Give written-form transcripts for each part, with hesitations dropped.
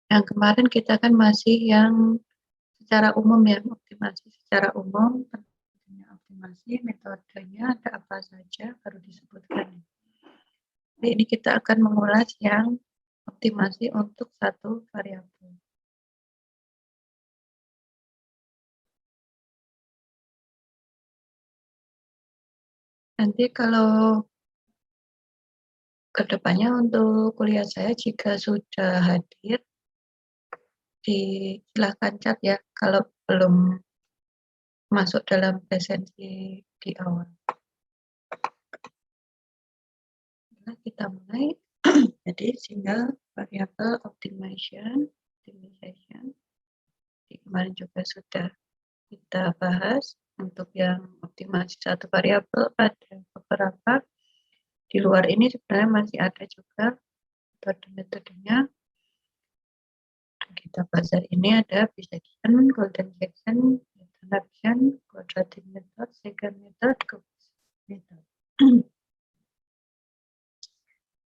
Yang kemarin kita kan masih yang secara umum ya, optimasi secara umum, optimasi, metodenya ada apa saja baru disebutkan. Jadi ini kita akan mengulas yang optimasi untuk satu variabel. Nanti kalau kedepannya untuk kuliah saya jika sudah hadir, silahkan chat ya kalau belum masuk dalam presensi di awal. Nah, kita mulai. Jadi single variable optimization. Kemarin juga sudah kita bahas. Untuk yang optimasi satu variabel ada beberapa. Di luar ini sebenarnya masih ada juga metode-metodenya. Kita bahas hari ini ada bisection, golden section, adaptation, quadratic method, second method, method.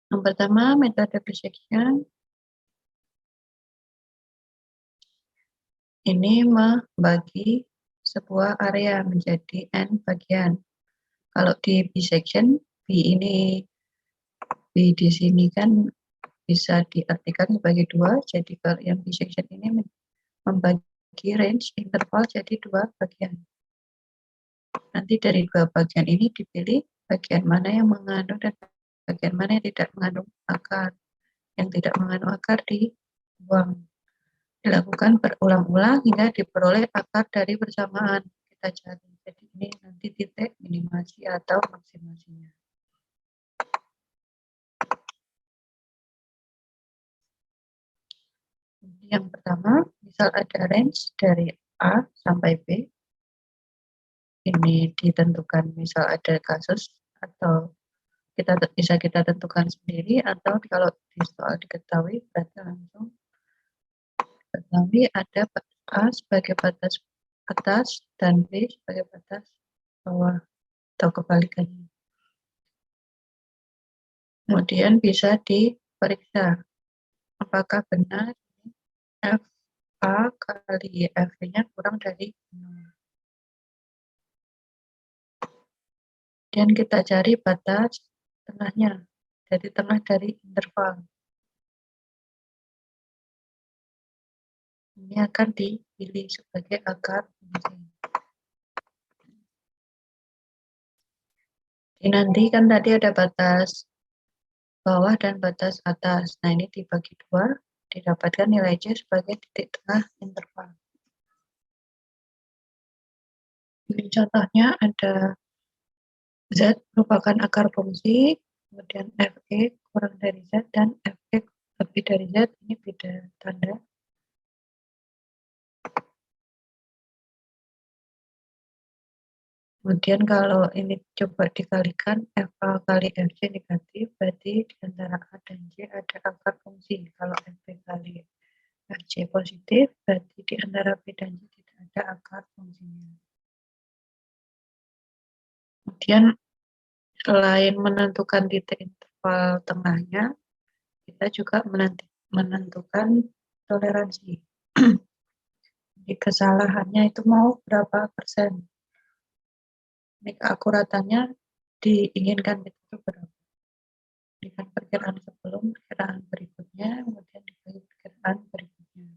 Yang pertama, metode bisection. Ini membagi sebuah area menjadi n bagian. Kalau di bisection, B di sini kan bisa diartikan sebagai 2. Jadi kalau yang bisection ini membagi range interval jadi 2 bagian. Nanti dari 2 bagian ini dipilih bagian mana yang mengandung dan bagian mana yang tidak mengandung akar. Yang tidak mengandung akar dibuang. Dilakukan berulang-ulang hingga diperoleh akar dari persamaan. Kita cari. Jadi ini nanti titik minimasi atau maksimasinya. Yang pertama, misal ada range dari A sampai B. Ini ditentukan misal ada kasus atau bisa kita tentukan sendiri, atau kalau di soal diketahui berarti langsung ketahui ada A sebagai batas atas dan B sebagai batas bawah atau kebalikannya. Kemudian bisa diperiksa apakah benar F A kali F-nya kurang dari 0. Dan kita cari batas tengahnya, jadi tengah dari interval. Ini akan dipilih sebagai akar fungsi. Jadi nanti kan tadi ada batas bawah dan batas atas. Nah ini dibagi 2, didapatkan nilai C sebagai titik tengah interval. Ini contohnya ada Z merupakan akar fungsi, kemudian Fe kurang dari Z dan Fe lebih dari Z, ini beda tanda. Kemudian kalau ini coba dikalikan FA kali FC negatif, berarti di antara A dan C ada akar fungsi. Kalau FB kali FC positif, berarti di antara B dan C tidak ada akar fungsinya. Kemudian selain menentukan titik interval tengahnya, kita juga menentukan toleransi. Jadi kesalahannya itu mau berapa persen. Ini keakuratannya diinginkan itu berapa. Dengan perkiraan sebelum, perkiraan berikutnya, kemudian dibagi perkiraan berikutnya.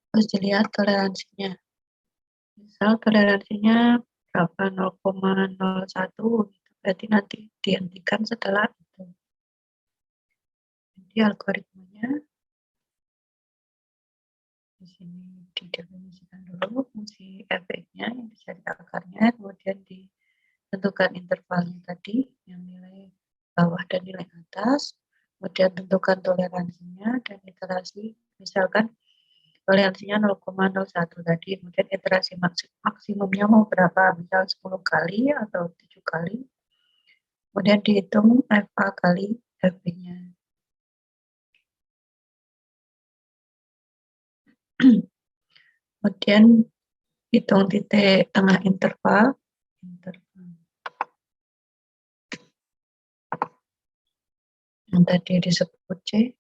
Terus dilihat toleransinya. Misal toleransinya berapa 0,01, gitu. Berarti nanti dihentikan setelah itu. Jadi algoritmanya di sini didefinisikan dulu fungsi efeknya yang dicari akarnya, kemudian ditentukan intervalnya tadi yang nilai bawah dan nilai atas, kemudian tentukan toleransinya dan iterasi, misalkan toleransinya 0,01 tadi, kemudian iterasi maksimumnya mau berapa, misal 10 kali atau 7 kali, kemudian dihitung FA kali FB-nya. Kemudian hitung titik tengah interval yang tadi disebut C.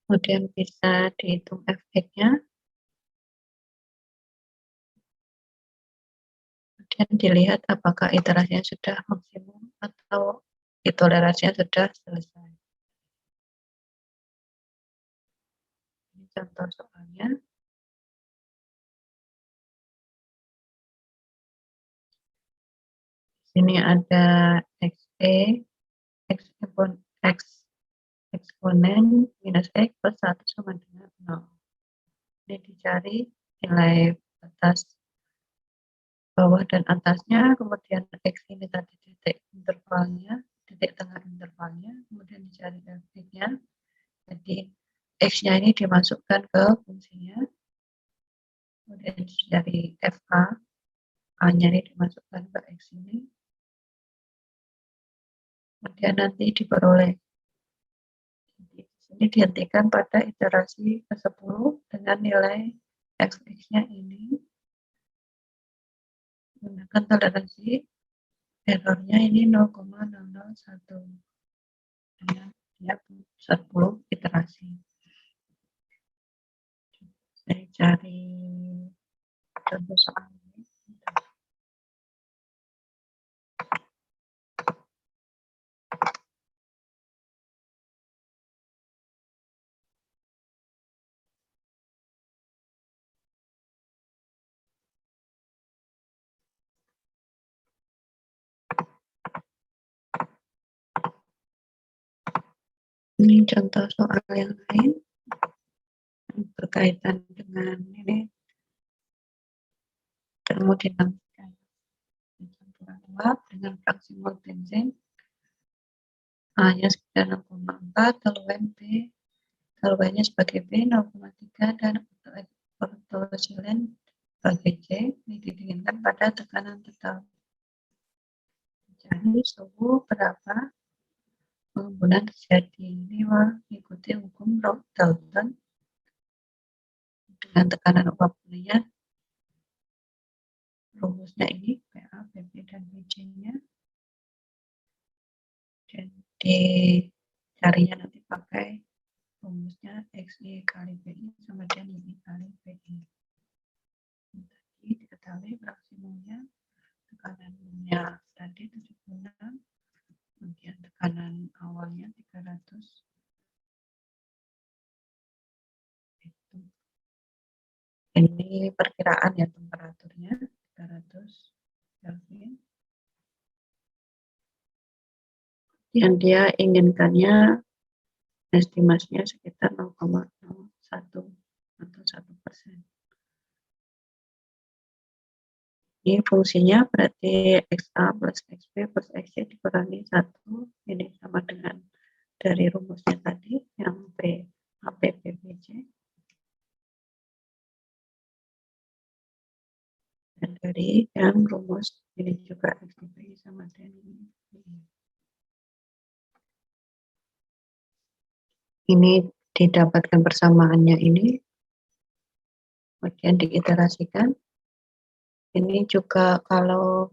Kemudian bisa dihitung Fx-nya. Kemudian dilihat apakah iterasinya sudah maksimum atau toleransinya sudah selesai. Ini contoh soalnya. Sini ada XE, X eksponen minus X plus 1 sama dengan 0. Ini dicari nilai atas, bawah, dan atasnya, kemudian X ini tadi titik intervalnya, titik tengah intervalnya, kemudian dicari F-nya. Jadi X-nya ini dimasukkan ke fungsinya, kemudian dicari FA, A-nya ini dimasukkan ke X ini, kemudian nanti diperoleh. Jadi ini dihentikan pada iterasi ke-10 dengan nilai Fx-nya ini menggunakan toleransi errornya ini 0,001 dengan tiap 10 iterasi. Saya cari contoh soal ini. Ini contoh soal yang lain berkaitan dengan ini termodinamika campuran uap dengan fraksi mol benzen A-nya sekitar 0,4, kalau P, kalau Y-nya sebagai B 0,3 dan ortosilen sebagai C. Ini didinginkan pada tekanan tetap. Jadi suhu berapa pengembunan terjadi. Ini mengikuti hukum Dalton dengan tekanan uapnya. Rumusnya ini PA, PP, dan BC-nya. Dan dicarinya nanti pakai rumusnya XI kali PI sama dengan I kali PI. Tadi diketahui maksimumnya tekanannya tadi 76, kemudian tekanan awalnya 300. Ini perkiraan ya temperaturnya 300 Kelvin. Yang dia inginkannya estimasinya sekitar 0,01 atau 1%. Ini fungsinya berarti XA plus XB plus XC dikurangi 1. Ini sama dengan dari rumusnya tadi yang P, AP, PBC. Dan dari yang rumus ini juga XDP sama dengan ini didapatkan persamaannya ini, kemudian diiterasikan. Ini juga kalau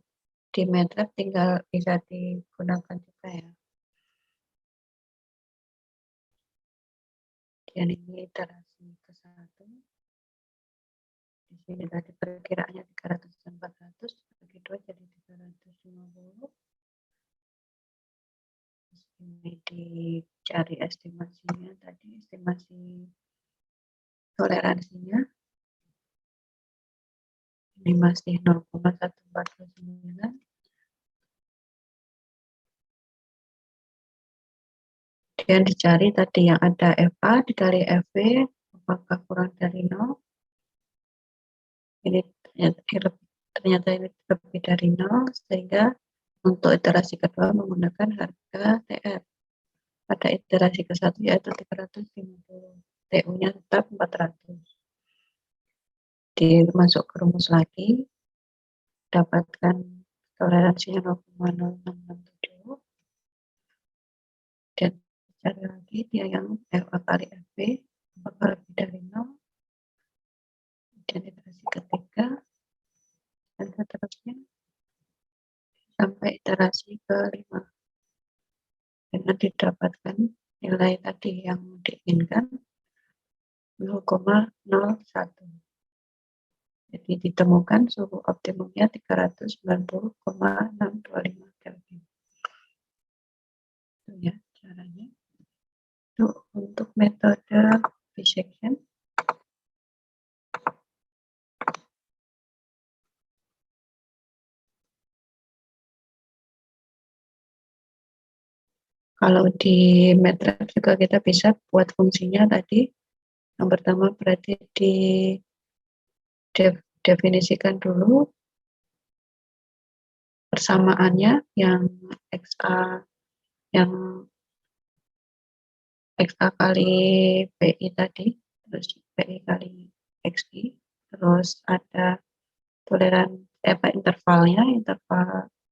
di MATLAB tinggal bisa digunakan juga ya. Dan ini iterasi ke-1. Di sini tadi perkiraannya 300 dan 400, bagi 2 jadi 350. Ini dicari estimasinya tadi, estimasi toleransinya. Ini masih 0,149. Kemudian dicari tadi yang ada FA dikali FB, apakah kurang dari 0. Ini ternyata ini lebih dari 0, sehingga untuk iterasi kedua menggunakan harga TR. Pada iterasi ke-1 yaitu 350. TU-nya tetap 400. Dimasuk ke rumus lagi, dapatkan toleransinya 0,0667. Dan cari lagi dia yang FA kali FB, apakah lebih dari 0. Dan iterasi ketiga, dan seterusnya sampai iterasi ke-5. dengan didapatkan nilai tadi yang diinginkan 0,01. Jadi ditemukan suhu optimumnya 390,625 Kelvin. Itu ya caranya. Itu untuk metode dissection. Kalau di MATLAB juga kita bisa buat fungsinya tadi. Yang pertama berarti definisikan dulu persamaannya yang XA kali PI tadi, terus PI kali XI, terus ada toleran interval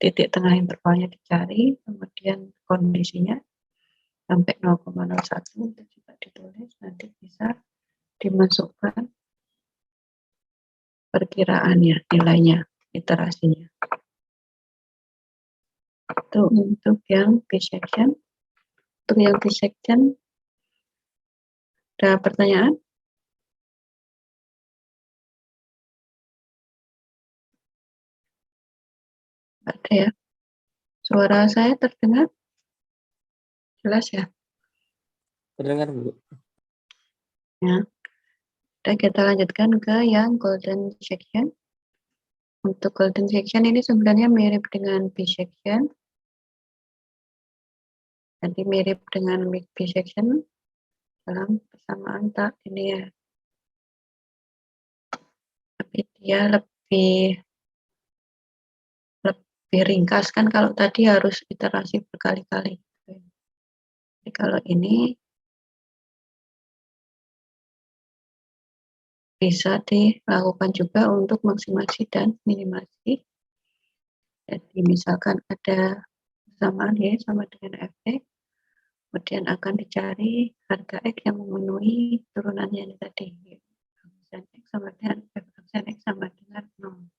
titik tengah intervalnya dicari, kemudian kondisinya sampai 0,01 itu juga ditulis, nanti bisa dimasukkan perkiraannya, nilainya, iterasinya. Itu untuk yang dissection. Untuk yang dissection, ada pertanyaan? Ada ya? Suara saya terdengar? Jelas ya? Terdengar, Bu. Ya. Dan kita lanjutkan ke yang golden section. Untuk golden section ini sebenarnya mirip dengan B-section. Jadi mirip dengan B-section dalam persamaan tak ini ya. Tapi dia lebih ringkas kan, kalau tadi harus iterasi berkali-kali. Jadi kalau ini bisa dilakukan juga untuk maksimasi dan minimasi. Jadi misalkan ada persamaan Y sama dengan Fx, kemudian akan dicari harga X yang memenuhi turunannya ini tadi. Aksen X sama dengan F aksen X sama dengan 0.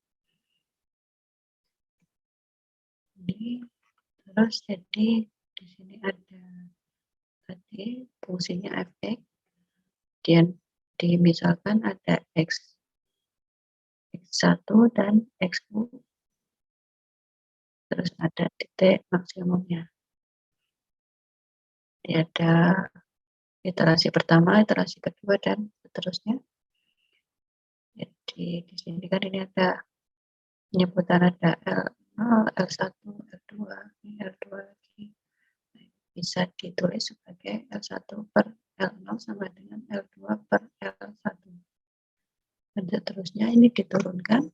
Ini terus jadi di sini ada tadi fungsinya Fx, kemudian misalkan ada X1 dan X2, terus ada titik maksimumnya. Jadi ada iterasi pertama, iterasi kedua, dan seterusnya. Jadi di sini kan ini ada penyebutan, ada L0, L1, L2, ini L2 lagi. Bisa ditulis sebagai L1 per L0 sama dengan L2 per L1. Dan seterusnya ini diturunkan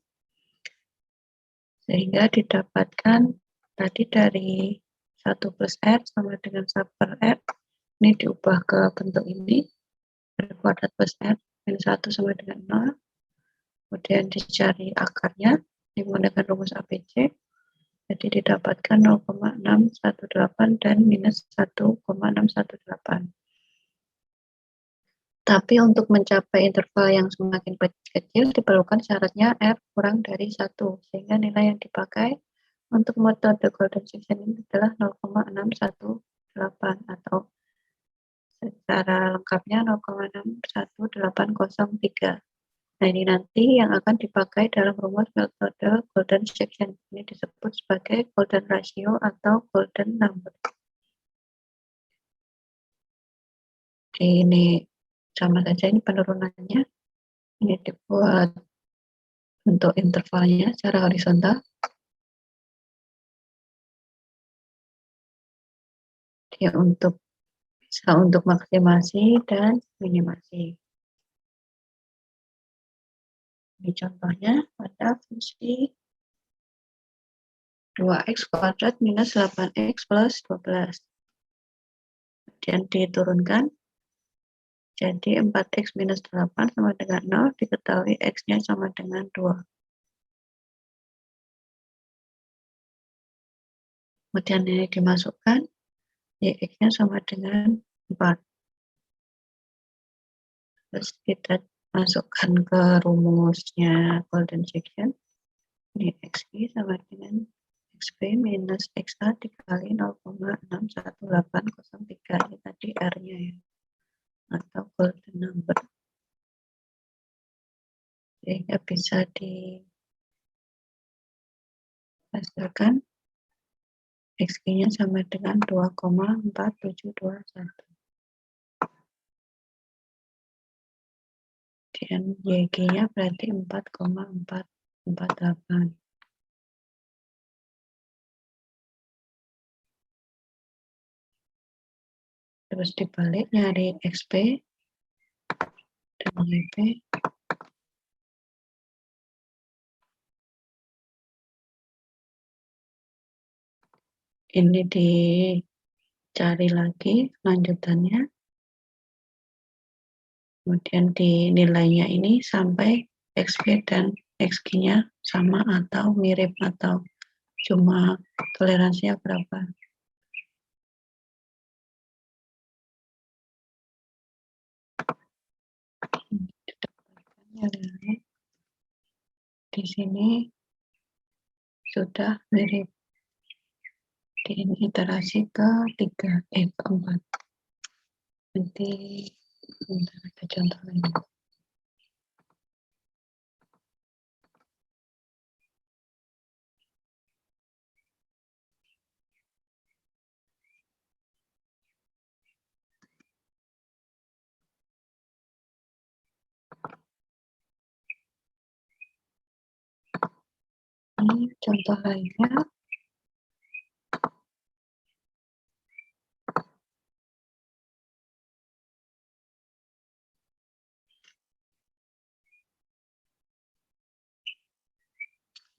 sehingga didapatkan tadi dari 1 plus R sama dengan 1 per R, ini diubah ke bentuk ini, R kuadrat plus R minus 1 sama dengan 0, kemudian dicari akarnya menggunakan rumus ABC, jadi didapatkan 0,618 dan minus 1,618. Tapi untuk mencapai interval yang semakin kecil diperlukan syaratnya R kurang dari 1, sehingga nilai yang dipakai untuk metode golden section ini adalah 0,618 atau secara lengkapnya 0,61803. Nah, ini nanti yang akan dipakai dalam rumus metode golden section. Ini disebut sebagai golden ratio atau golden number. Ini sama saja, ini penurunannya. Ini dibuat untuk intervalnya secara horizontal. Dia bisa untuk maksimasi dan minimasi. Ini contohnya pada fungsi 2x kuadrat minus 8x plus 12. Kemudian diturunkan, jadi 4x minus 8 sama dengan 0, diketahui x-nya sama dengan 2. Kemudian ini dimasukkan, x-nya sama dengan 4. Terus kita masukkan ke rumusnya golden section. Ini xi sama dengan XB minus XA dikali 0,61803, ini tadi R-nya ya, atau golden number. Sehingga bisa dihasilkan XG-nya sama dengan 2,4721. Dan YG-nya berarti 4,448. Terus dibalik nyari XP dan YP. Ini dicari lagi lanjutannya. Kemudian di nilainya ini sampai XP dan XG-nya sama atau mirip atau cuma toleransinya berapa. Di sini sudah mirip. Di iterasi keempat. Nanti ada contoh lain. Ini contoh lainnya.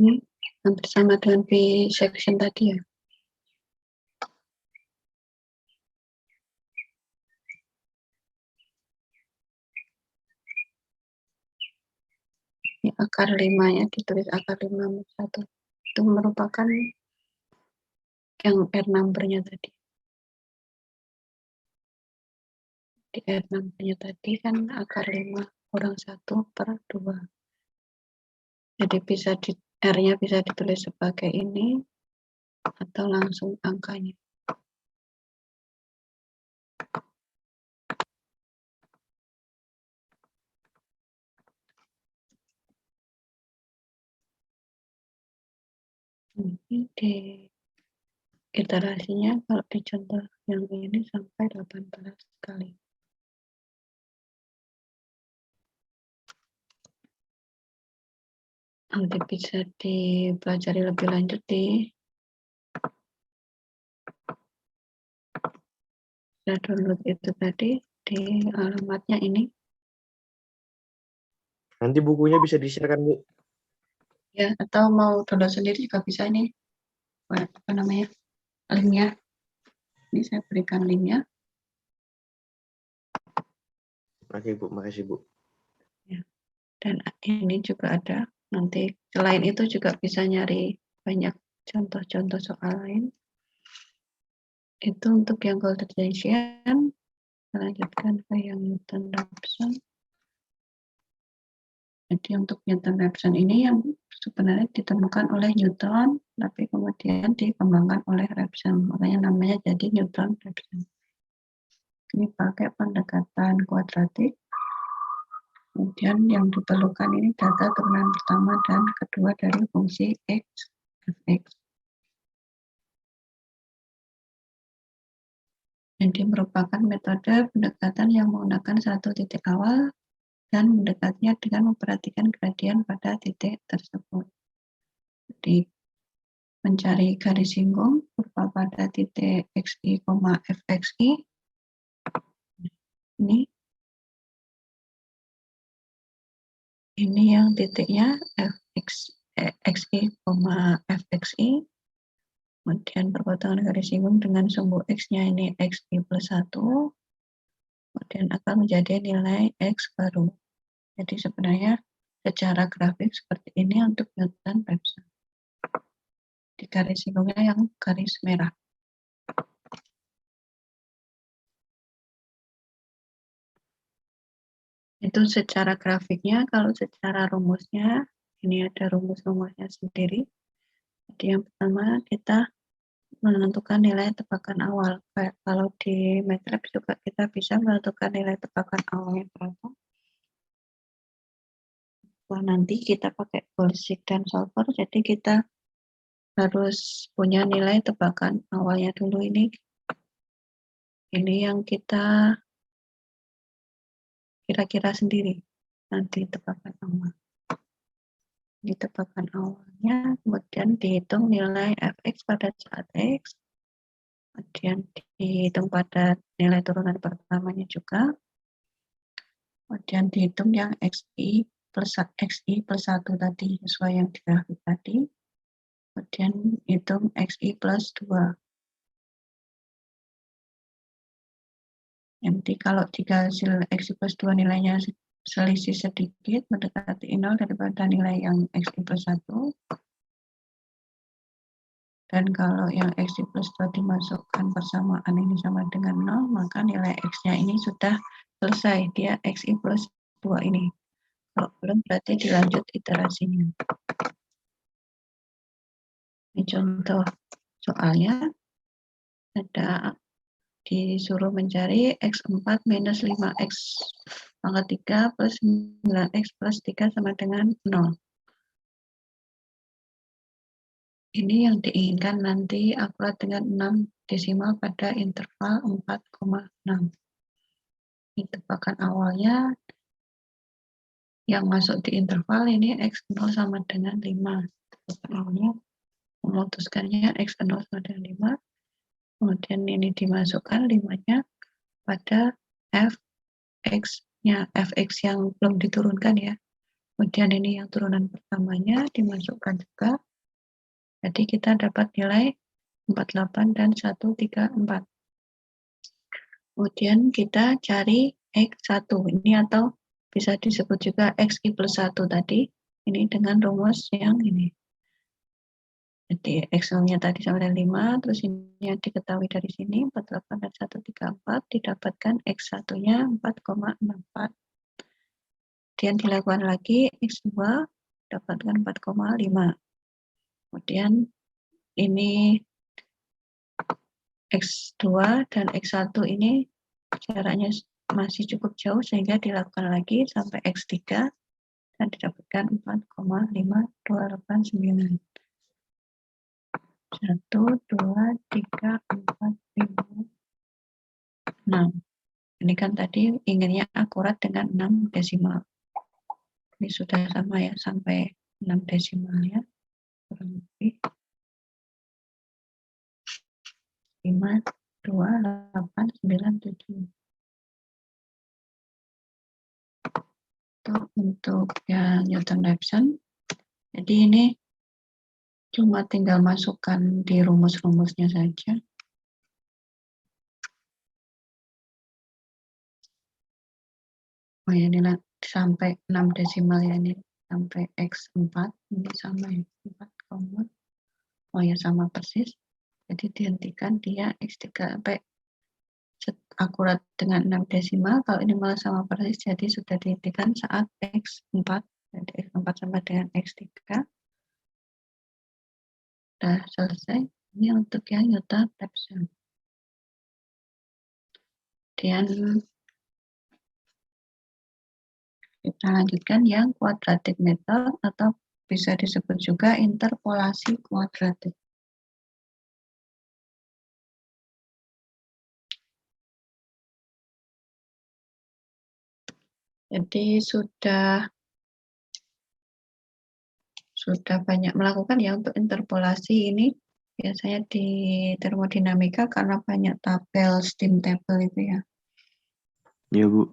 Ini hampir sama dengan P section tadi ya. Ini akar 5-nya ditulis akar 5 1. Itu merupakan yang R number-nya tadi. Di R number-nya tadi kan akar 5 kurang 1/2. Jadi bisa R-nya bisa ditulis sebagai ini atau langsung angkanya. Ini di iterasinya kalau di contoh yang ini sampai 18 kali. Nanti bisa dipelajari lebih lanjut di download itu tadi di alamatnya ini. Nanti bukunya bisa di-share-kan, Bu? Ya, atau mau download sendiri juga bisa ini. Apa namanya? Linknya. Ini saya berikan linknya. Oke, Bu. Makasih, Bu. Ya. Dan ini juga ada. Nanti selain itu juga bisa nyari banyak contoh-contoh soal lain. Itu untuk yang Golden-Division. Lanjutkan ke yang Newton-Raphson. Jadi untuk Newton-Raphson ini yang sebenarnya ditemukan oleh Newton, tapi kemudian dikembangkan oleh Raphson. Makanya namanya jadi Newton-Raphson. Ini pakai pendekatan kuadratik. Kemudian yang diperlukan ini data turunan pertama dan kedua dari fungsi x, fx. Jadi merupakan metode pendekatan yang menggunakan satu titik awal dan mendekatnya dengan memperhatikan gradien pada titik tersebut. Jadi mencari garis singgung berupa pada titik xi, fxi. Ini yang titiknya xi, fxi. Kemudian perpotongan garis singgung dengan sumbu x-nya ini xi plus 1. Kemudian akan menjadi nilai x baru. Jadi sebenarnya secara grafik seperti ini untuk Newton-Raphson. Di garis singgungnya yang garis merah. Itu secara grafiknya. Kalau secara rumusnya, ini ada rumus-rumusnya sendiri. Jadi yang pertama kita menentukan nilai tebakan awal. Kayak kalau di MATLAB juga kita bisa menentukan nilai tebakan awalnya berapa. Nah, nanti kita pakai Boolean dan solver, jadi kita harus punya nilai tebakan awalnya dulu ini. Ini yang kita kira-kira sendiri nanti tebakan awal. Ini tebakan awalnya, kemudian dihitung nilai fx pada saat x, kemudian dihitung pada nilai turunan pertamanya juga, kemudian dihitung yang xi plus 1 tadi sesuai yang di grafik tadi, kemudian hitung xi plus 2. Nanti kalau jika hasil xi plus 2 nilainya selisih sedikit mendekati 0 daripada nilai yang xi plus 1, dan kalau yang xi plus 2 dimasukkan persamaan ini sama dengan 0, maka nilai x-nya ini sudah selesai, dia xi plus 2 ini. Kalau belum berarti dilanjut iterasinya. Ini contoh soalnya, ada disuruh mencari x4 minus 5x pangkat 3 plus 9x plus 3 sama dengan 0. Ini yang diinginkan nanti akurat dengan 6 desimal pada interval 4,6. Ini tebakan awalnya yang masuk di interval ini x0 sama dengan 5. Tebakan awalnya memutuskannya x0 sama dengan 5. Kemudian ini dimasukkan 5-nya pada fx-nya, fx yang belum diturunkan ya. Kemudian ini yang turunan pertamanya dimasukkan juga. Jadi kita dapat nilai 48 dan 134. Kemudian kita cari x1 ini, atau bisa disebut juga xi plus 1 tadi. Ini dengan rumus yang ini. Jadi x0-nya tadi sama dengan 5, terus ini yang diketahui dari sini 48 dan 134, didapatkan x1-nya 4,64. Kemudian dilakukan lagi x2 dapatkan 4,5. Kemudian ini x2 dan x1 ini jaraknya masih cukup jauh sehingga dilakukan lagi sampai x3 dan didapatkan 4,5289. 1, 2, 3, 4, 5, 6. Ini kan tadi inginnya akurat dengan 6 desimal. Ini sudah sama ya, sampai 6 desimalnya. Kurang lebih 5, 2, 8, 9, 7. Itu untuk yang Newton-Raphson. Jadi ini cuma tinggal masukkan di rumus-rumusnya saja. Oh ya, ini sampai 6 desimal ya, ini sampai x4, ini sama ya, 4, oh ya sama persis. Jadi dihentikan dia x3 sampai akurat dengan 6 desimal. Kalau ini malah sama persis, jadi sudah dihentikan saat x4. Jadi x4 sama dengan x3. Sudah selesai. Ini untuk yang Newton-Raphson. Kemudian kita lanjutkan yang quadratic method, atau bisa disebut juga interpolasi kuadratik. Jadi sudah banyak melakukan ya untuk interpolasi ini, biasanya di termodinamika karena banyak tabel, steam table itu ya. Iya, Bu.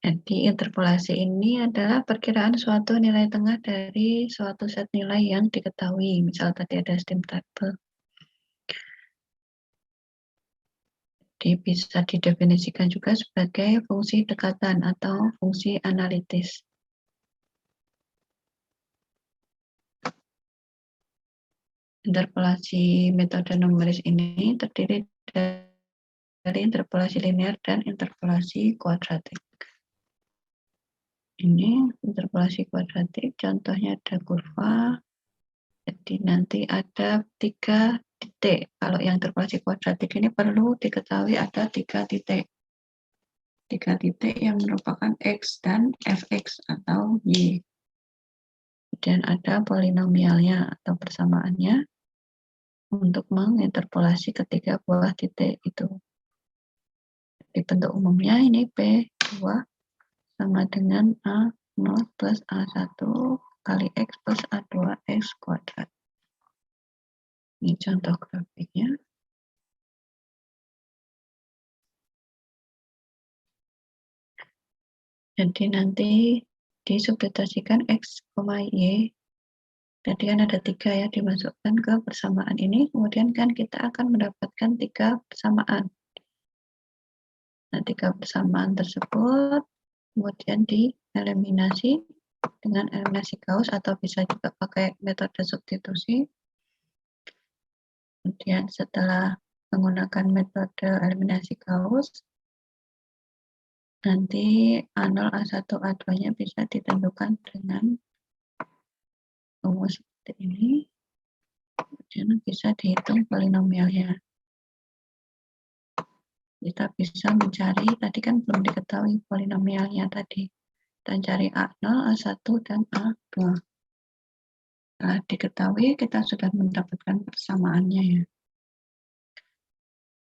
Jadi interpolasi ini adalah perkiraan suatu nilai tengah dari suatu set nilai yang diketahui. Misal tadi ada steam table. Jadi bisa didefinisikan juga sebagai fungsi dekatan atau fungsi analitis. Interpolasi metode numeris ini terdiri dari interpolasi linear dan interpolasi kuadratik. Ini interpolasi kuadratik, contohnya ada kurva. Jadi nanti ada 3 titik. Kalau yang interpolasi kuadratik ini perlu diketahui ada 3 titik. 3 titik yang merupakan X dan Fx atau Y. Kemudian ada polinomialnya atau persamaannya untuk menginterpolasi ketiga buah titik itu. Di bentuk umumnya ini P2 sama dengan A0 plus A1 kali X plus A2X kuadrat. Ini contoh grafiknya. Jadi nanti disubstitusikan X, Y. Jadi kan ada 3 ya, dimasukkan ke persamaan ini. Kemudian kan kita akan mendapatkan 3 persamaan. Nah, 3 persamaan tersebut kemudian dieliminasi dengan eliminasi Gauss atau bisa juga pakai metode substitusi. Kemudian setelah menggunakan metode eliminasi Gauss, nanti A0, A1, A2-nya bisa ditentukan dengan rumus seperti ini. Kemudian bisa dihitung polinomialnya. Kita bisa mencari, tadi kan belum diketahui polinomialnya tadi. Kita cari A0, A1, dan A2. Setelah diketahui, kita sudah mendapatkan persamaannya ya.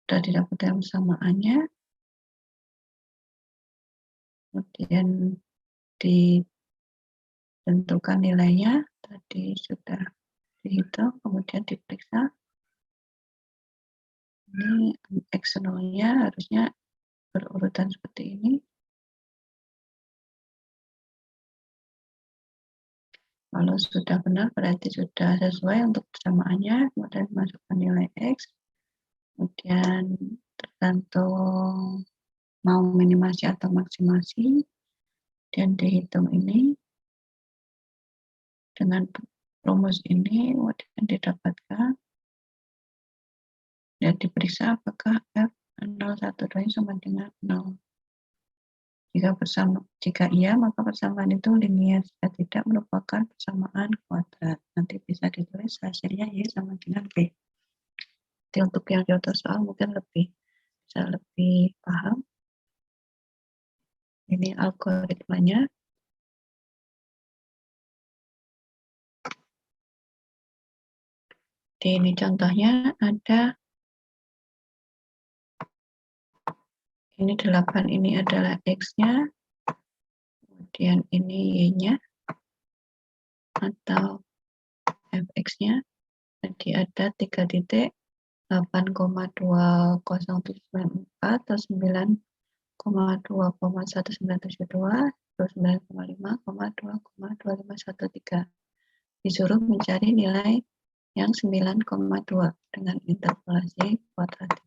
Sudah didapatkan persamaannya, kemudian ditentukan nilainya, tadi sudah dihitung, kemudian diperiksa. Ini X0-nya harusnya berurutan seperti ini. Kalau sudah benar berarti sudah sesuai untuk persamaannya, kemudian masukkan nilai X, kemudian tergantung mau minimasi atau maksimasi, dan dihitung ini dengan rumus ini, kemudian didapatkan dan diperiksa apakah F012 sama dengan 0. Jika iya, maka persamaan itu linier. Jika tidak, merupakan persamaan kuadrat. Nanti bisa ditulis hasilnya Y sama dengan B. Jadi untuk yang contoh soal mungkin bisa lebih paham. Ini algoritmanya. Ini contohnya ada ini 8, ini adalah X-nya, kemudian ini Y-nya, atau Fx-nya. Jadi ada 3 titik, 8,2094 atau 9,2,1972, 29,5,2,2513. Disuruh mencari nilai yang 9,2 dengan interpolasi kuadratik.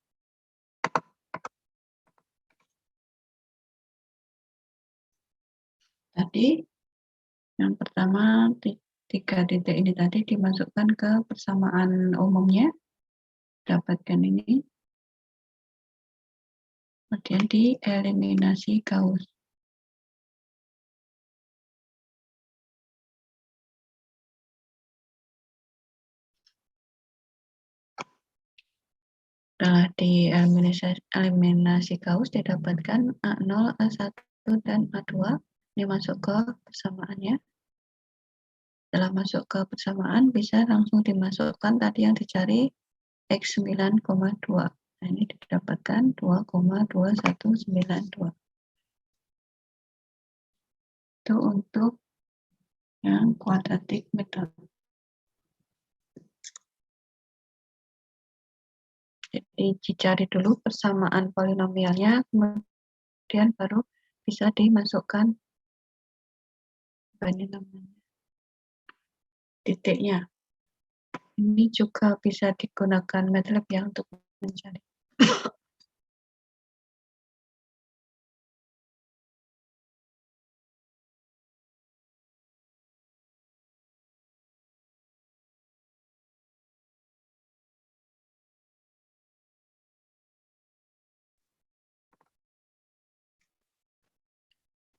Tadi yang pertama 3 titik ini tadi dimasukkan ke persamaan umumnya, dapatkan ini, kemudian dieliminasi Gauss. Setelah dieliminasi Gauss didapatkan A0, A1, dan A2. Ini masuk ke persamaannya. Setelah masuk ke persamaan bisa langsung dimasukkan tadi yang dicari X 9,2. Nah, ini didapatkan 2,2192. Itu untuk yang quadratic method. Jadi dicari dulu persamaan polinomialnya, kemudian baru bisa dimasukkan titiknya. Ini juga bisa digunakan MATLAB ya untuk mencari.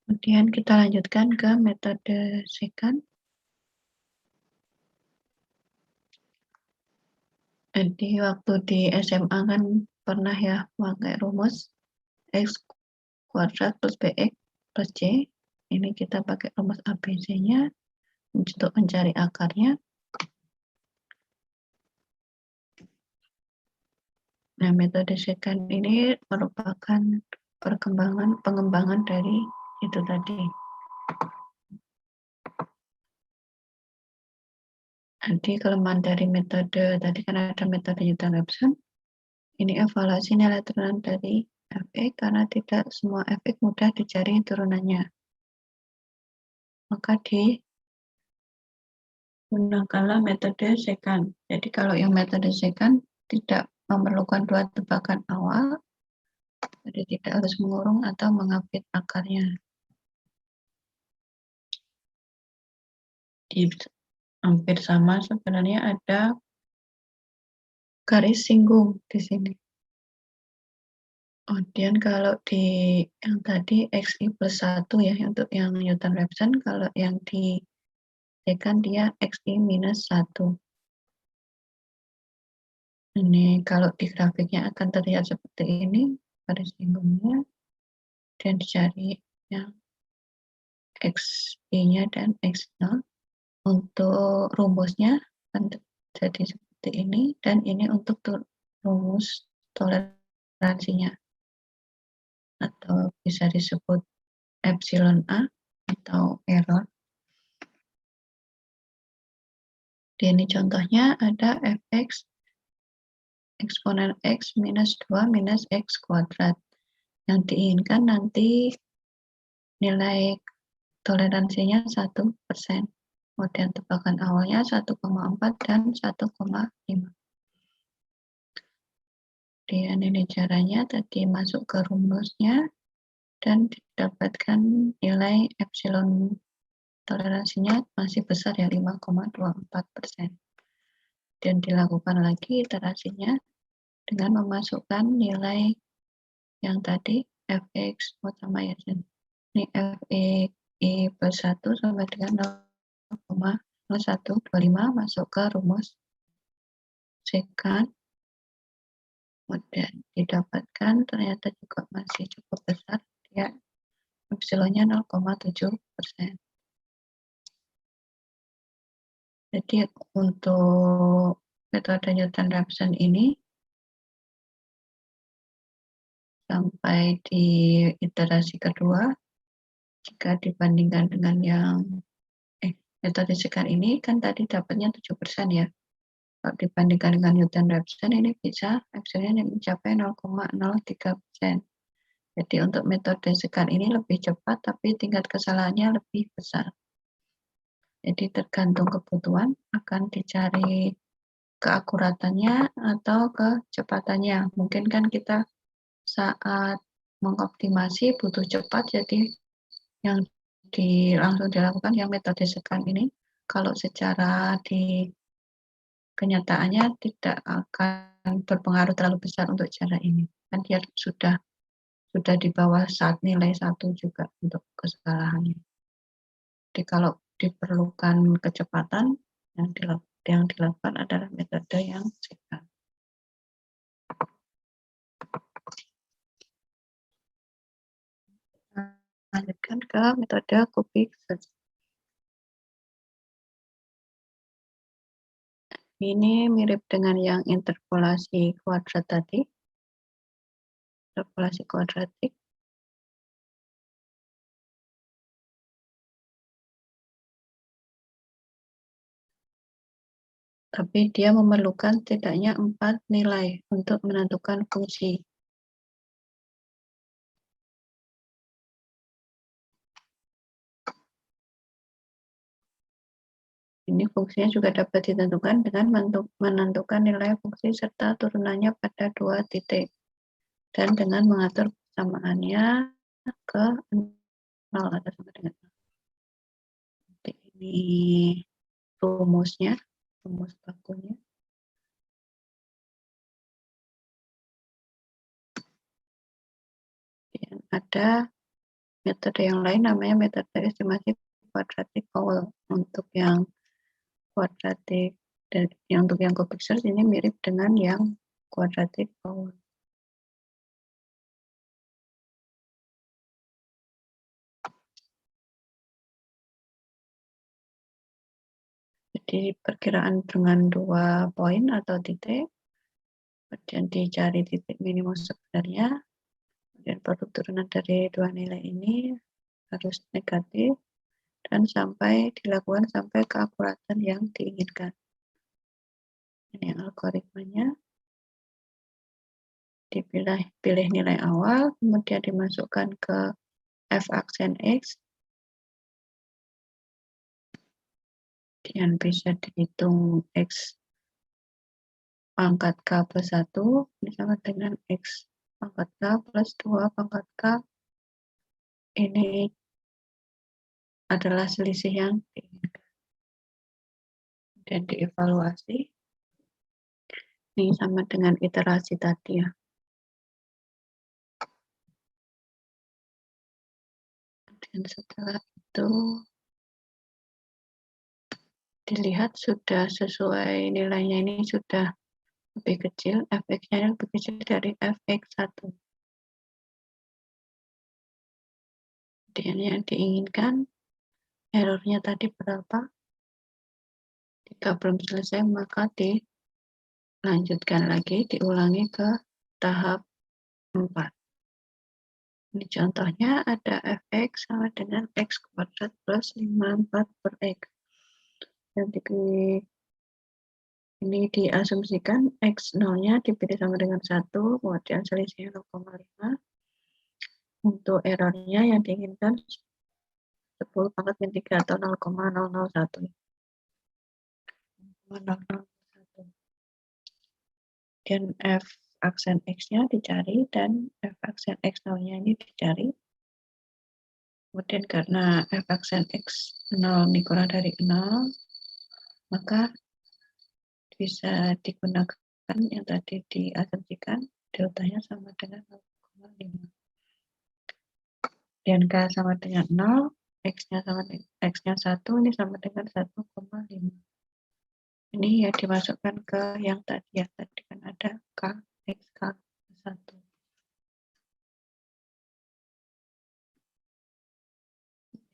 Kemudian kita lanjutkan ke metode secant. Jadi waktu di SMA kan pernah ya pakai rumus X kuadrat plus BX plus C. Ini kita pakai rumus ABC-nya untuk mencari akarnya. Nah, metode secant ini merupakan pengembangan dari itu tadi. Jadi kelemahan dari metode tadi kan ada metode Newton-Raphson. Ini evaluasi nilai turunan dari Fx karena tidak semua Fx mudah dicari turunannya. Maka digunakanlah metode secant. Jadi kalau yang metode secant tidak memerlukan dua tebakan awal, jadi tidak harus mengurung atau mengapit akarnya. Hampir sama sebenarnya, ada garis singgung di sini. Kemudian kalau di yang tadi Xi plus 1 ya untuk yang Newton-Raphson, kalau yang di secant dia Xi minus 1. Ini kalau di grafiknya akan terlihat seperti ini, garis singgungnya, dan dicari yang Xi-nya dan X0. Untuk rumusnya akan jadi seperti ini, dan ini untuk rumus toleransinya, atau bisa disebut epsilon A atau error. Di ini contohnya ada fx eksponen x minus 2 minus x kuadrat. Yang diinginkan nanti nilai toleransinya 1%. Kemudian tebakan awalnya 1,4 dan 1,5. Kemudian ini caranya tadi masuk ke rumusnya dan didapatkan nilai epsilon toleransinya masih besar ya, 5,24%. Dan dilakukan lagi iterasinya dengan memasukkan nilai yang tadi fx sama ya, ini fx plus 1 sama dengan 0,0125 masuk ke rumus secant. Kemudian didapatkan ternyata juga masih cukup besar, ya epsilonnya 0,7%. Jadi untuk metode Newton-Raphson ini sampai di iterasi kedua, jika dibandingkan dengan yang metode secant ini kan tadi dapatnya 7% ya. Kalau dibandingkan dengan Newton-Raphson ini bisa epsilonnya mencapai 0,03%. Jadi untuk metode secant ini lebih cepat tapi tingkat kesalahannya lebih besar. Jadi tergantung kebutuhan akan dicari keakuratannya atau kecepatannya. Mungkin kan kita saat mengoptimasi butuh cepat, jadi yang langsung dilakukan yang metode secant ini. Kalau secara di kenyataannya tidak akan berpengaruh terlalu besar untuk cara ini. Kan dia sudah di bawah nilai 1 juga untuk kesalahannya. Jadi kalau diperlukan kecepatan, yang dilakukan adalah metode yang secant. Lanjutkan ke metode kubik search. Ini mirip dengan yang interpolasi kuadrat tadi. Interpolasi kuadratik. Tapi dia memerlukan setidaknya 4 nilai untuk menentukan fungsi. Ini fungsinya juga dapat ditentukan dengan menentukan nilai fungsi serta turunannya pada 2 titik. Dan dengan mengatur persamaannya ke 0 atau sama dengan 0. Ini rumusnya, rumus bakunya. Dan ada metode yang lain namanya metode estimasi kuadratik Powell untuk yang kuadratik Dan yang untuk yang cubic search ini mirip dengan yang quadratic power. Jadi perkiraan dengan 2 poin atau titik, kemudian dicari titik minimum sebenarnya, kemudian produk turunan dari dua nilai ini harus negatif, dan sampai dilakukan sampai keakuratan yang diinginkan. Ini algoritmanya. Pilih nilai awal, kemudian dimasukkan ke f aksen x, kemudian bisa dihitung x pangkat k plus 1, ini sama dengan x pangkat k plus 2 pangkat k, ini adalah selisih yang diinginkan. Dan dievaluasi, ini sama dengan iterasi tadi ya. Dan setelah itu dilihat sudah sesuai nilainya, ini sudah lebih kecil, fx-nya lebih kecil dari fx1. Dan yang diinginkan, errornya tadi berapa? Jika belum selesai, maka dilanjutkan lagi, diulangi ke tahap 4. Ini contohnya ada fx sama dengan x kuadrat plus 54 per x. Jadi ini diasumsikan x0-nya dipilih sama dengan 1, kemudian selisihnya 0,5. Untuk errornya yang diinginkan 10 pangkat min 3 atau 0,001. 0,001. Dan f aksen x-nya dicari dan f aksen x0-nya ini dicari. Kemudian karena f aksen x0 ini kurang dari 0, maka bisa digunakan yang tadi diasumsikan, deltanya sama dengan 0,5. Dan k sama dengan 0, x-nya sama dengan x-nya 1, ini sama dengan 1,5. Ini ya dimasukkan ke yang tadi ya, tadi kan ada k, x, k, 1.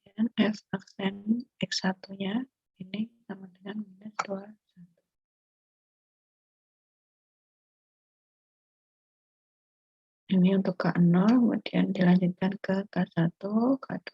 Dan f aksen x1-nya ini sama dengan minus 21. Ini untuk K0, kemudian dilanjutkan ke K1, K2.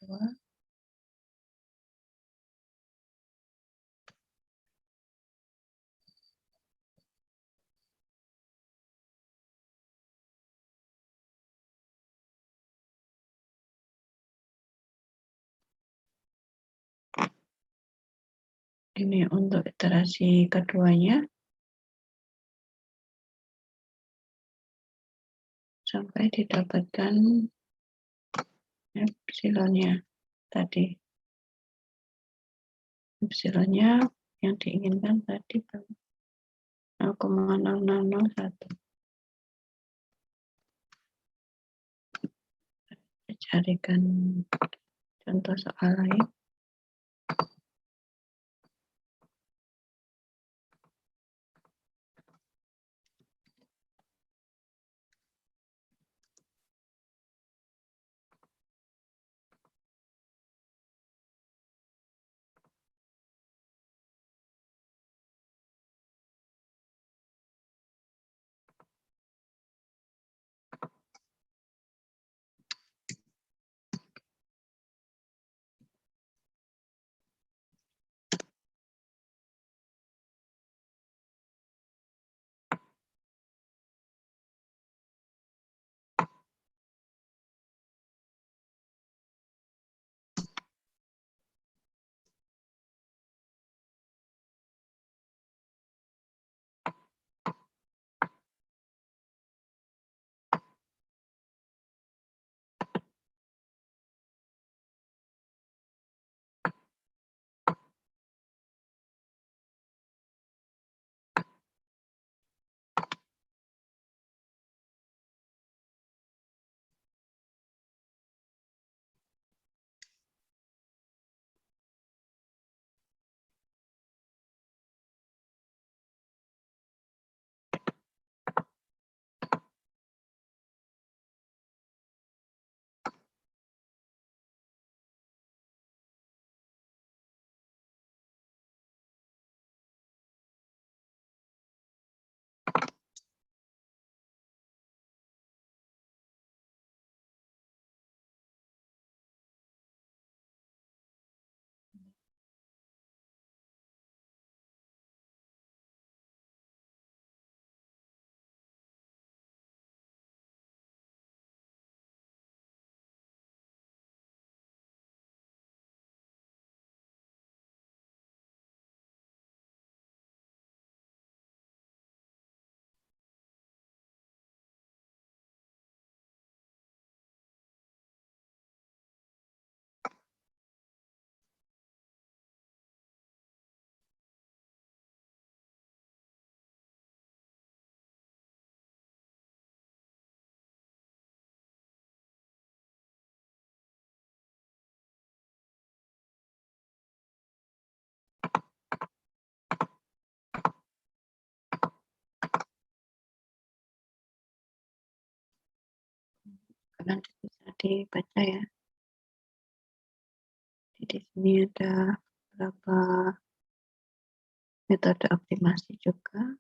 Ini untuk iterasi keduanya. Sampai didapatkan epsilonnya tadi. Epsilonnya yang diinginkan tadi 0,0001. Carikan contoh soal lain. nanti bisa dibaca ya. Di sini ada beberapa metode optimasi juga.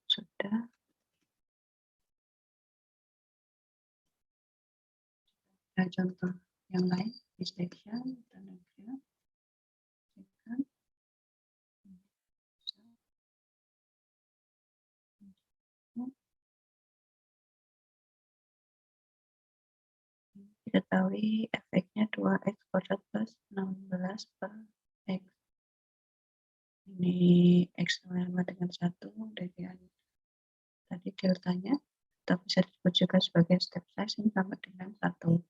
Sudah. Ada contoh yang lain, dissection, dan diketahui efeknya 2x kuadrat plus 16 per x. Ini x sama dengan 1, dan tadi deltanya, atau bisa disebut juga sebagai step size yang sama dengan 1.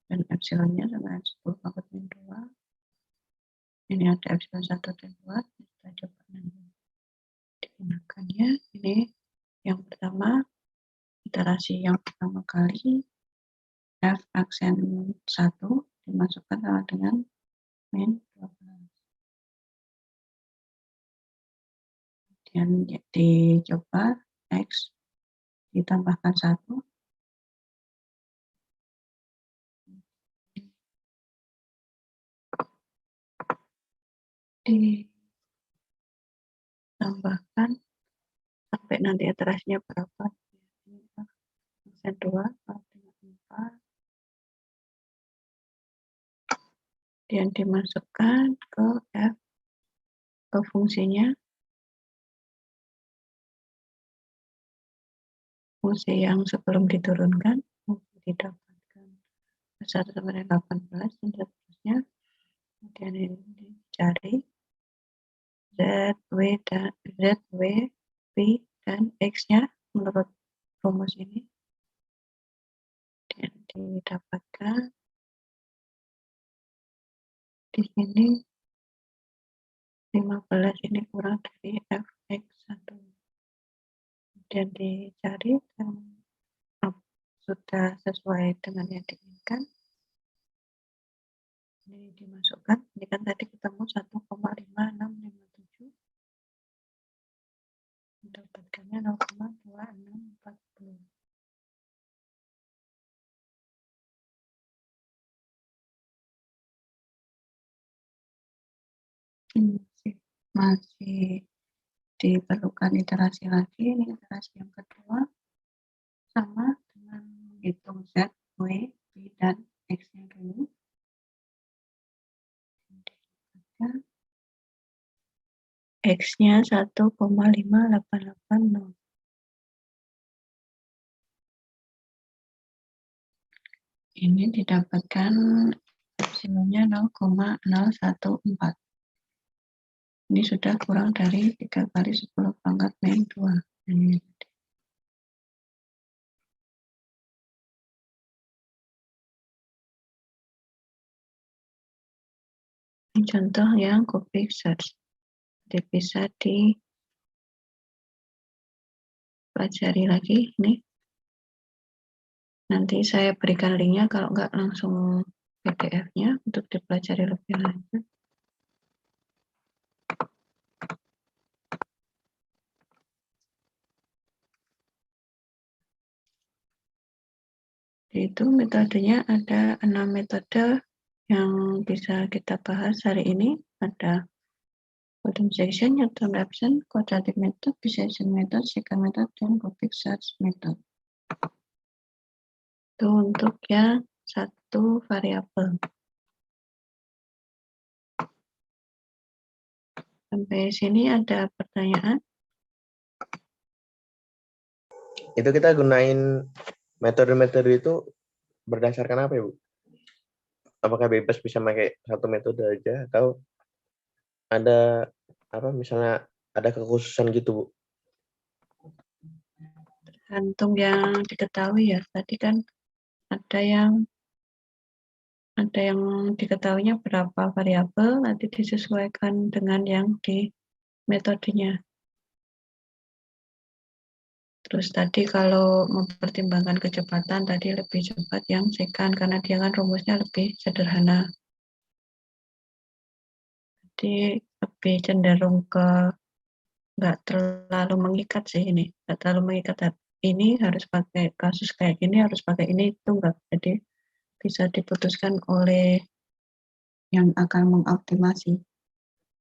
Dan epsilonnya sama 10 pangkat min 2. Ini ada epsilon 1 dan 2. Kita coba nanti digunakannya. Ini yang pertama, iterasi yang pertama kali, F aksen 1 dimasukkan sama dengan min 12. Kemudian dicoba X ditambahkan 1. Ditambahkan sampai nanti iterasinya berapa. Aksen 2 dengan 4. Kemudian dimasukkan ke F, ke fungsinya. Fungsi yang sebelum diturunkan, didapatkan 1 sama dengan 18 dan seterusnya. Kemudian ini dicari Z, W, P, dan X-nya menurut rumus ini. Dan didapatkan di sini 15 ini kurang dari Fx1. Kemudian dicari yang sudah sesuai dengan yang diinginkan. Ini dimasukkan, ini kan tadi ketemu 1,5657, mendapatkannya 0,2640. Masih diperlukan iterasi lagi. Ini iterasi yang kedua, sama dengan menghitung Z, W, P, dan X-nya dulu. X-nya 1,5880. Ini didapatkan epsilonnya 0,014. Ini sudah kurang dari 3 kali 10 pangkat min 2. Ini contoh yang kubik search. Jadi bisa dipelajari lagi nih. Nanti saya berikan linknya, kalau nggak langsung PDF-nya untuk dipelajari lebih lanjut. Itu metodenya ada 6 metode yang bisa kita bahas hari ini. Ada optimization, Newton Raphson, quadratic method, decision method, secant method, dan kubik search method. Itu untuk yang satu variabel. Sampai sini ada pertanyaan? Itu kita gunain metode-metode itu berdasarkan apa ya, Bu? Apakah bebas bisa pakai satu metode aja atau ada apa misalnya ada kekhususan gitu, Bu? Tergantung yang diketahui ya. Tadi kan ada yang diketahuinya berapa variabel, nanti disesuaikan dengan yang di metodenya. Terus tadi kalau mempertimbangkan kecepatan, tadi lebih cepat yang secant karena dia kan rumusnya lebih sederhana. Jadi lebih cenderung ke nggak terlalu mengikat sih ini, nggak terlalu mengikat. Ini harus pakai kasus kayak gini, harus pakai ini, itu enggak. Jadi bisa diputuskan oleh yang akan mengoptimasi,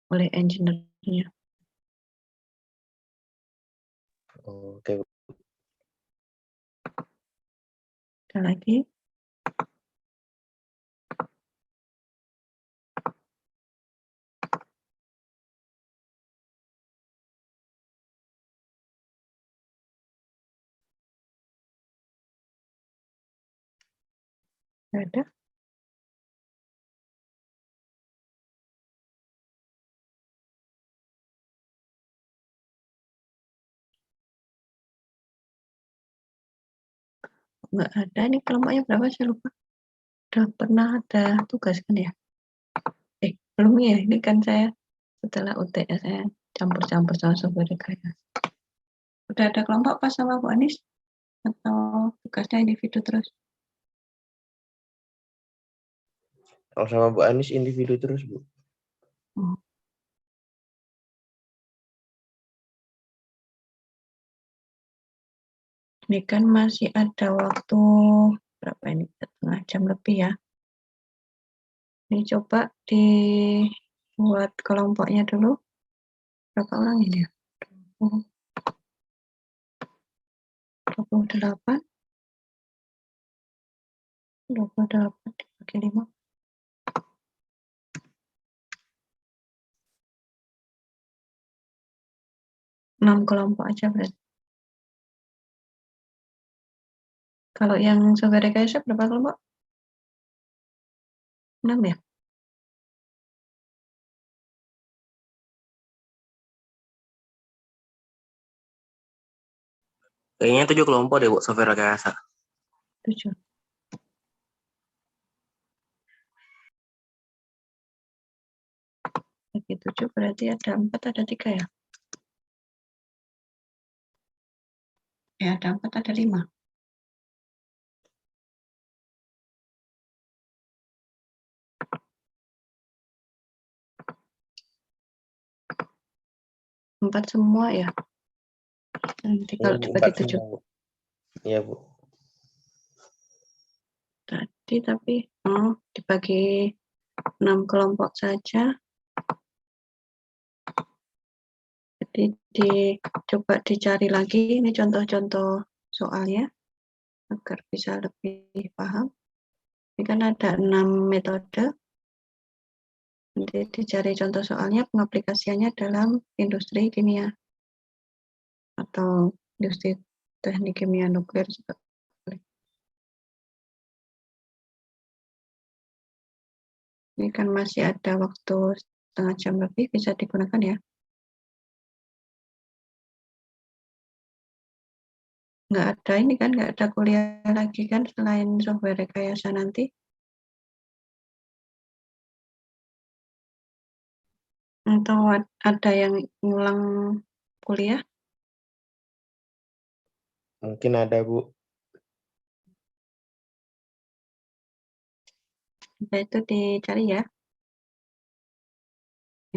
oleh engineer-nya. Oke. Ada lagi? Nggak ada? Nggak ada, ini kelompoknya berapa saya lupa. Udah pernah ada tugas kan ya? Belum ya, ini kan saya setelah UTS saya campur-campur sama software rekayasa. Udah ada kelompok pas sama Bu Anis? Atau tugasnya individu terus? Kalau sama Bu Anis individu terus, Bu. Ini kan masih ada waktu berapa ini? Setengah jam lebih ya. Ini coba dibuat kelompoknya dulu. Berapa orang ini ya? 28. 28 dibagi 5. 6 kelompok aja berarti. Kalau yang software rekayasa berapa kelompok? 6 ya? Kayaknya 7 kelompok deh, Bu, software rekayasa. 7. Bagi 7 berarti ada 4, ada 3 ya? Ya, ada 4, ada 5. Empat semua ya? Nanti kalau dibagi 7. Iya, Bu. Tadi tapi dibagi 6 kelompok saja. Jadi coba dicari lagi ini contoh-contoh soalnya agar bisa lebih paham. Ini kan ada 6 metode. Nanti dicari contoh soalnya pengaplikasiannya dalam industri kimia atau industri teknik kimia nuklir juga. Ini kan masih ada waktu setengah jam lebih, bisa digunakan ya. Nggak ada ini kan, nggak ada kuliah lagi kan selain software rekayasa nanti. Atau ada yang ngulang kuliah? Mungkin ada, Bu. Nah, itu dicari ya.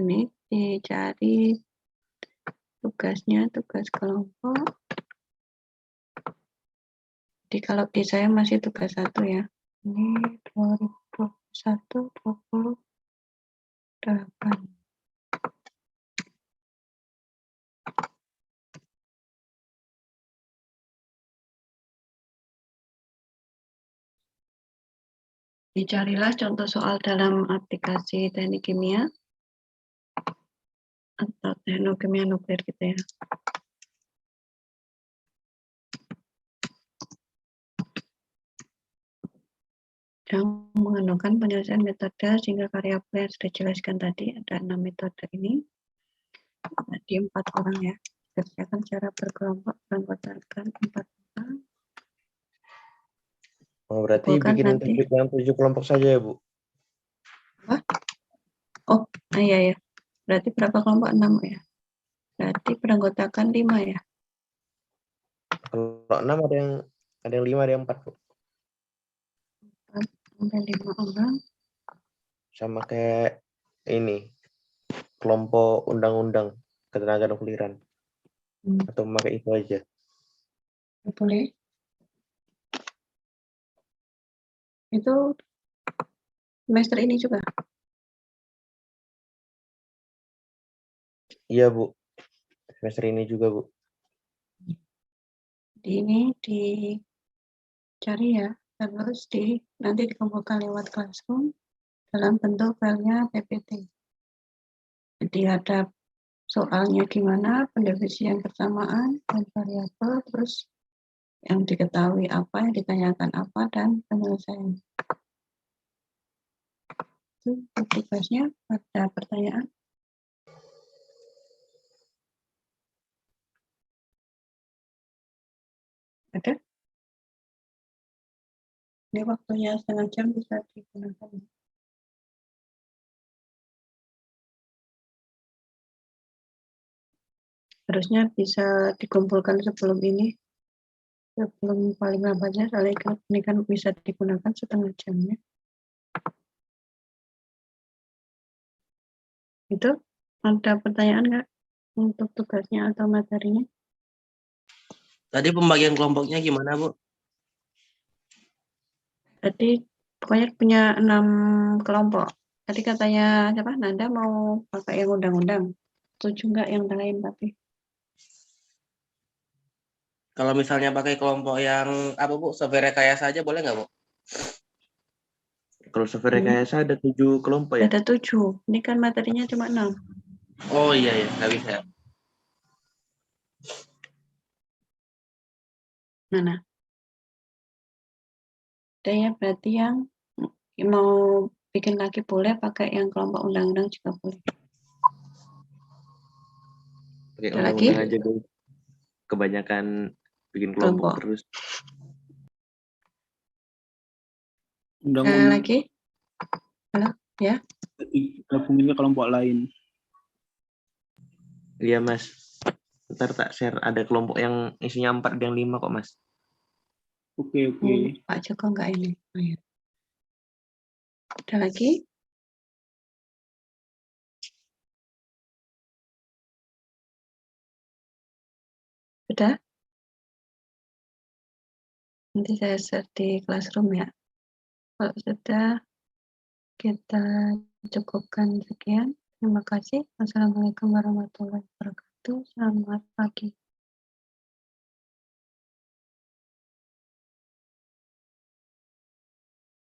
Ini dicari tugasnya, tugas kelompok. Jadi kalau di saya masih tugas 1 ya. Ini 2021, 28. Dicarilah contoh soal dalam aplikasi teknik kimia atau teknik kimia nuklir gitu ya. Yang menggunakan penyelesaian metode sehingga variabel yang sudah dijelaskan tadi ada 6 metode ini. Tadi 4 orang ya. Kerjakan secara berkelompok beranggotakan 4 orang. Oh, berarti Kumpulkan bikin nanti. yang 7 kelompok saja ya, Bu? Apa? Oh, iya ya. Berarti berapa kelompok? 6 ya. Berarti beranggotakan 5 ya. Kalau 6 ada yang 5, ada yang 4, Bu. Sampai 5 orang. Sama kayak ini. kelompok undang-undang ketenaga nukliran Hmm, atau memakai itu aja? boleh. Itu semester ini juga. Iya, Bu. Semester ini juga, Bu. Di ini dicari ya, terus nanti dikumpulkan lewat Classroom dalam bentuk filenya PPT. Jadi ada soalnya gimana, pendefinisian persamaan dan variabel, terus yang diketahui apa, yang ditanyakan apa, dan penyelesaian. Itu tugasnya. Ada pertanyaan? Ada? Ini waktunya setengah jam bisa digunakan. Harusnya bisa dikumpulkan sebelum ini, sebelum paling lambatnya, soalnya ini kan bisa digunakan setengah jamnya. Itu ada pertanyaan nggak untuk tugasnya atau materinya? Tadi pembagian kelompoknya gimana, Bu? Tadi pokoknya punya 6 kelompok. Tadi katanya siapa? Nanda mau pakai yang undang-undang. Setuju nggak yang lain tapi? Kalau misalnya pakai kelompok yang apa, Bu? Software rekayasa aja boleh nggak, Bu? Kalau software rekayasa ada 7 kelompok ya? Ada 7. Ini kan materinya cuma 6. Oh iya ya, nggak bisa. Mana? Ada ya, berarti yang mau bikin lagi boleh, pakai yang kelompok undang-undang juga boleh. Pakai Ada lagi? undang-undang aja, Bu. Kebanyakan bikin kelompok Kelompok. terus. Undang-undang Lagi? Halo? Ya? gabunginnya kelompok lain. Iya, Mas. Ntar tak share. Ada kelompok yang isinya 4 dan 5 kok, Mas. Oke. Pak Joko nggak ini. Oh, ya. Ada lagi? Sudah? Nanti saya share di Classroom ya. Kalau sudah, kita cukupkan sekian. Terima kasih. Wassalamualaikum warahmatullahi wabarakatuh. Selamat pagi.